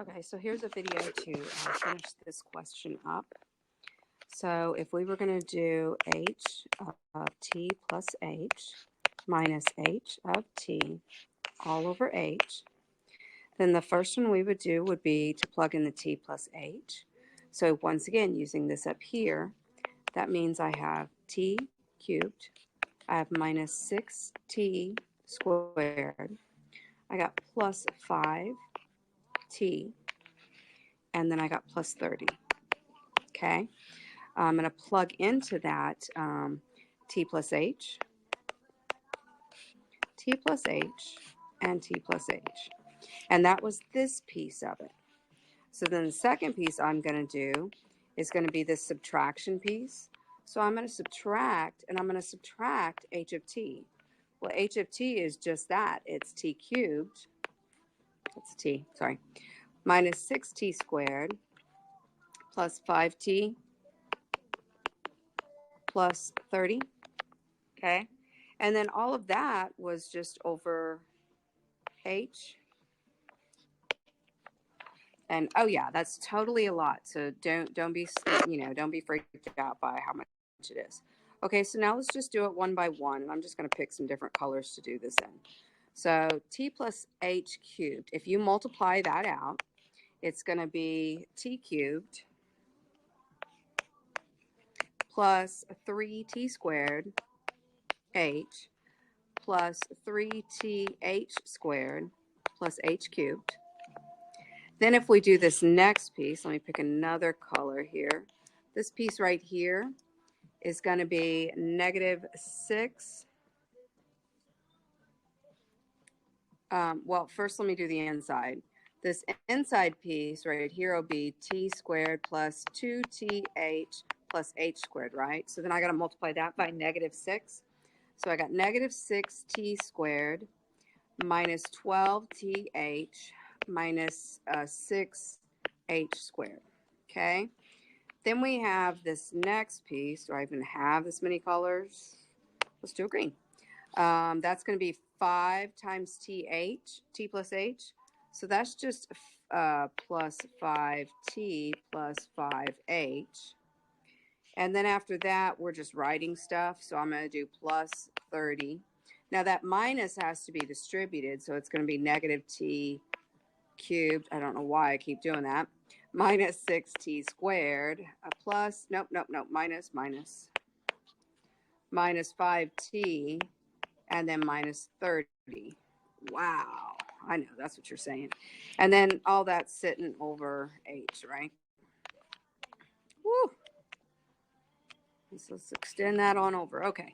Okay, so here's a video to finish this question up. So if we were going to do h of t plus h minus h of t all over h, then the first one we would do would be to plug in the t plus h. So once again, using this up here, that means I have t cubed, I have minus 6t squared, I got plus 5t, and then I got plus 30. Okay, I'm going to plug into that t plus h, t plus h, and t plus h. And that was this piece of it. So then the second piece I'm going to do is going to be this subtraction piece. So I'm going to subtract, and I'm going to subtract h of t. Well, h of t is just that. It's t cubed. That's t, sorry. Minus 6t squared plus 5t plus 30. Okay. And then all of that was just over h. And oh yeah, that's totally a lot. So don't be don't be freaked out by how much it is. Okay, so now let's just do it one by one, and I'm just going to pick some different colors to do this in. So t plus h cubed. If you multiply that out, it's going to be t cubed plus 3t squared h plus 3th squared plus h cubed. Then if we do this next piece, let me pick another color here. This piece right here is going to be negative 6. Well, first let me do the inside. This inside piece right here will be t squared plus 2th plus h squared, right? So then I got to multiply that by negative 6. So I got negative 6t squared minus 12th minus 6h squared. Okay. Then we have this next piece. Do I even have this many colors? Let's do a green. That's going to be 5 times t plus h. So that's just plus 5t plus 5h. And then after that, we're just writing stuff. So I'm going to do plus 30. Now that minus has to be distributed. So it's going to be negative t cubed. I don't know why I keep doing that. Minus 6t squared plus, minus 5t, and then minus 30. Wow, I know, that's what you're saying. And then all that's sitting over h, right? Woo. So let's extend that on over. Okay.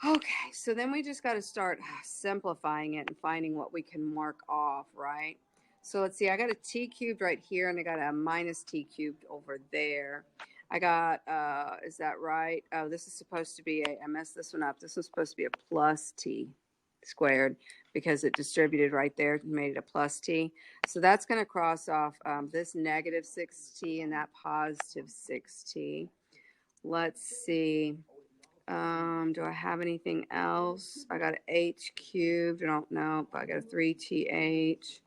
Okay, so then we just got to start simplifying it and finding what we can mark off, right? So let's see, I got a t cubed right here, and I got a minus t cubed over there. I got, is that right? Oh, this is supposed to be I messed this one up. This was supposed to be a plus t squared because it distributed right there and made it a plus t. So that's going to cross off this negative 6t and that positive 6t. Let's see. Do I have anything else? I got an h cubed. I don't know, but I got a 3th.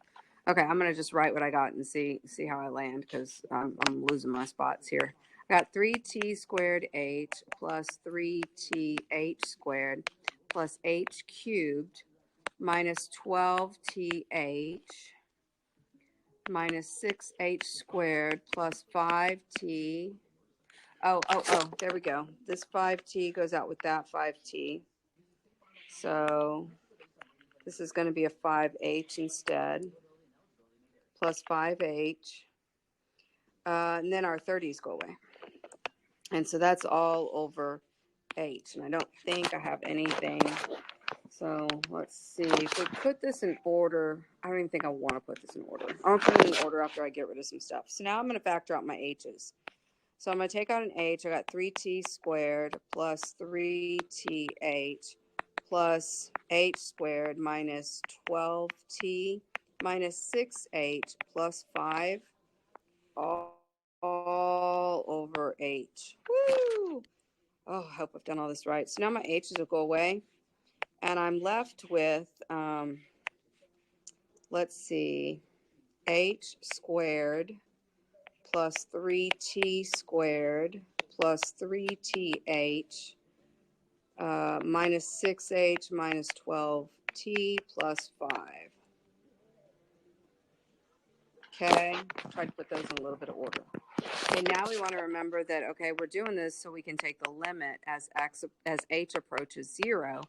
Okay, I'm going to just write what I got and see how I land because I'm losing my spots here. I got 3t squared h plus 3th squared plus h cubed minus 12th minus 6h squared plus 5t. Oh, there we go. This 5t goes out with that 5t. So this is going to be a 5h instead, plus 5h. And then our 30s go away. And so that's all over h. And I don't think I have anything. So let's see. If we put this in order, I don't even think I want to put this in order. I'll put it in order after I get rid of some stuff. So now I'm going to factor out my h's. So I'm going to take out an h. I got 3t squared plus 3th plus h squared minus 12t minus 6h plus 5 all over h. Woo! Oh, I hope I've done all this right. So now my h's will go away. And I'm left with, let's see. h squared plus 3t squared plus 3th minus 6h minus 12t plus 5. Okay, try to put those in a little bit of order. Okay, now we want to remember that, okay, we're doing this so we can take the limit as h approaches 0,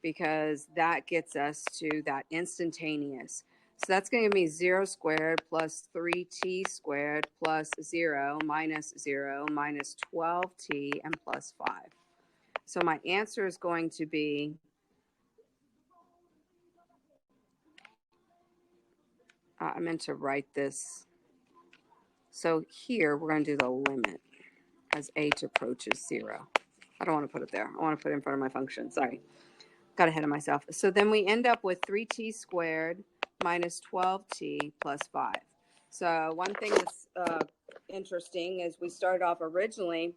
because that gets us to that instantaneous. So that's going to give me 0 squared plus 3t squared plus 0 minus 12t and plus 5. So my answer is going to be I meant to write this. So here we're going to do the limit as h approaches 0. I don't want to put it there. I want to put it in front of my function. Sorry. Got ahead of myself. So then we end up with 3t squared minus 12t plus 5. So one thing that's interesting is we started off originally,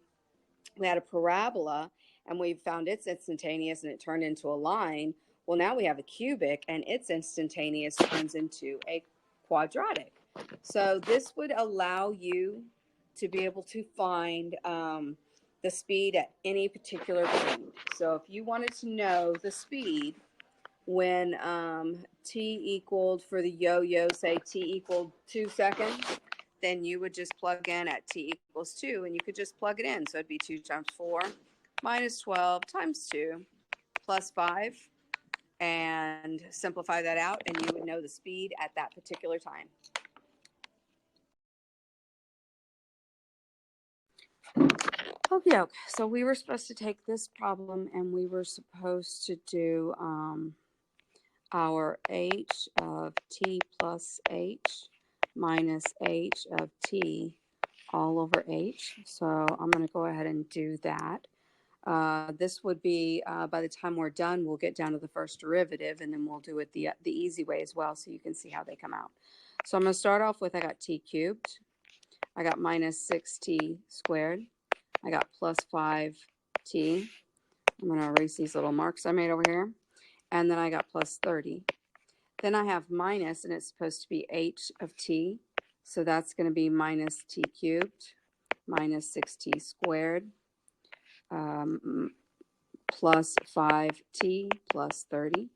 we had a parabola, and we found its instantaneous, and it turned into a line. Well, now we have a cubic, and its instantaneous turns into a quadratic. So this would allow you to be able to find the speed at any particular point. So if you wanted to know the speed when t equaled, for the yo-yo, say t equaled 2 seconds, then you would just plug in at t equals 2, and you could just plug it in. So it'd be 2 times 4 minus 12 times 2 plus 5, and simplify that out, and you would know the speed at that particular time. Okay, so we were supposed to take this problem, and we were supposed to do our h of t plus h minus h of t all over h. So I'm going to go ahead and do that. This would be, by the time we're done, we'll get down to the first derivative, and then we'll do it the easy way as well, so you can see how they come out. So I'm going to start off with, I got t cubed, I got minus 6t squared, I got plus 5t. I'm going to erase these little marks I made over here. And then I got plus 30. Then I have minus, and it's supposed to be h of t. So that's going to be minus t cubed minus 6t squared plus 5t plus 30.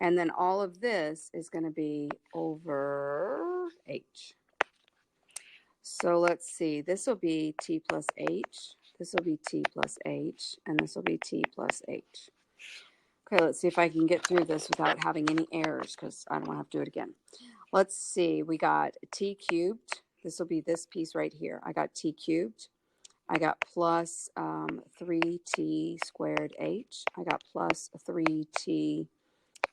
And then all of this is going to be over h. So let's see. This will be t plus h. This will be t plus h. And this will be t plus h. Okay, let's see if I can get through this without having any errors, because I don't want to have to do it again. Let's see. We got t cubed. This will be this piece right here. I got t cubed. I got plus 3t squared h. I got plus 3t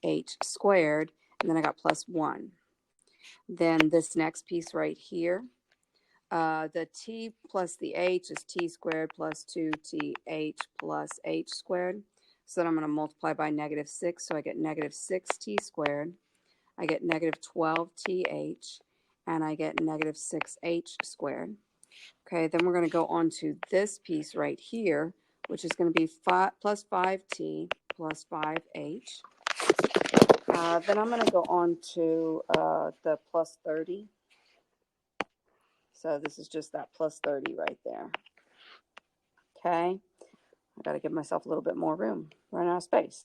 h squared. And then I got plus 1. Then this next piece right here, the t plus the h is t squared plus 2th plus h squared. So then I'm going to multiply by negative 6. So I get negative 6t squared. I get negative 12th. And I get negative 6h squared. Okay, then we're going to go on to this piece right here, which is going to be plus 5t plus 5h. Then I'm going to go on to the plus 30. So this is just that plus 30 right there. Okay, I got to give myself a little bit more room. Run out of space.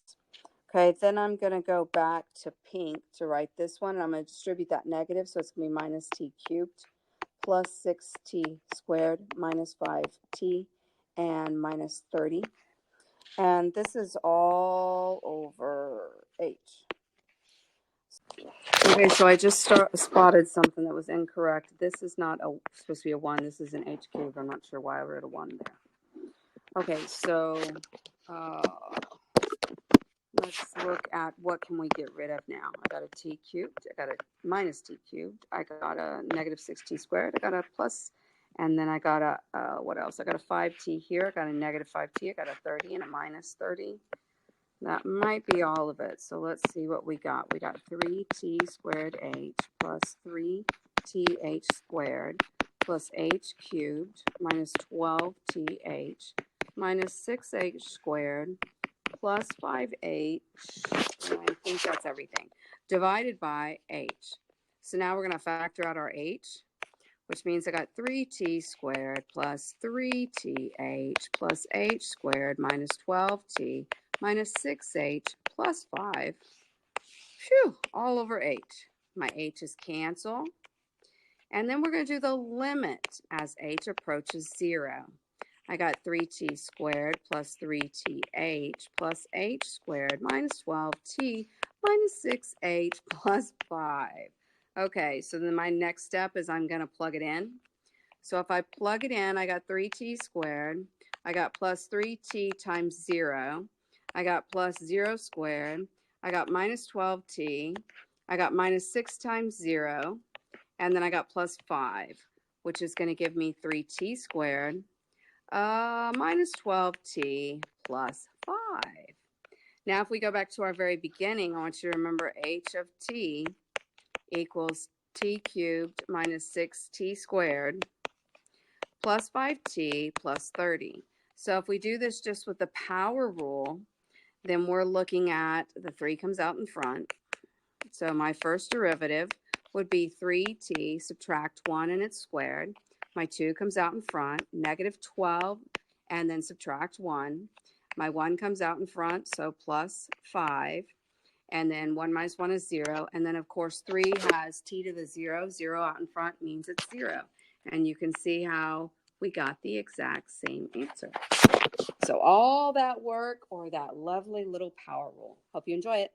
Okay, then I'm going to go back to pink to write this one. I'm going to distribute that negative, so it's going to be minus t cubed plus 6t squared minus 5t and minus 30. And this is all over h. Okay, so I just spotted something that was incorrect. This is not supposed to be a 1. This is an h cubed. I'm not sure why I wrote a 1 there. Okay, so let's look at what can we get rid of now. I got a t cubed. I got a minus t cubed. I got a negative 6t squared. I got a plus, and then I got a, what else? I got a 5t here. I got a negative 5t. I got a 30 and a minus 30. That might be all of it. So let's see what we got. We got 3t squared h plus 3th squared plus h cubed minus 12th minus 6h squared plus 5h, and I think that's everything, divided by h. So now we're going to factor out our h, which means I got 3t squared plus 3th plus h squared minus 12t minus 6h plus 5. Phew, all over h. My h's cancel. And then we're going to do the limit as h approaches 0. I got 3t squared plus 3th plus h squared minus 12t minus 6h plus 5. Okay, so then my next step is I'm going to plug it in. So if I plug it in, I got 3t squared. I got plus 3t times 0. I got plus 0 squared. I got minus 12t. I got minus 6 times 0. And then I got plus 5, which is going to give me 3t squared minus 12t plus 5. Now, if we go back to our very beginning, I want you to remember h of t equals t cubed minus 6t squared plus 5t plus 30. So if we do this just with the power rule, then we're looking at the 3 comes out in front. So my first derivative would be 3t subtract 1 and it's squared. My 2 comes out in front, negative 12, and then subtract 1. My 1 comes out in front, so plus 5. And then 1 minus 1 is 0. And then, of course, 3 has t to the 0. 0 out in front means it's 0. And you can see how we got the exact same answer. So all that work or that lovely little power rule. Hope you enjoy it.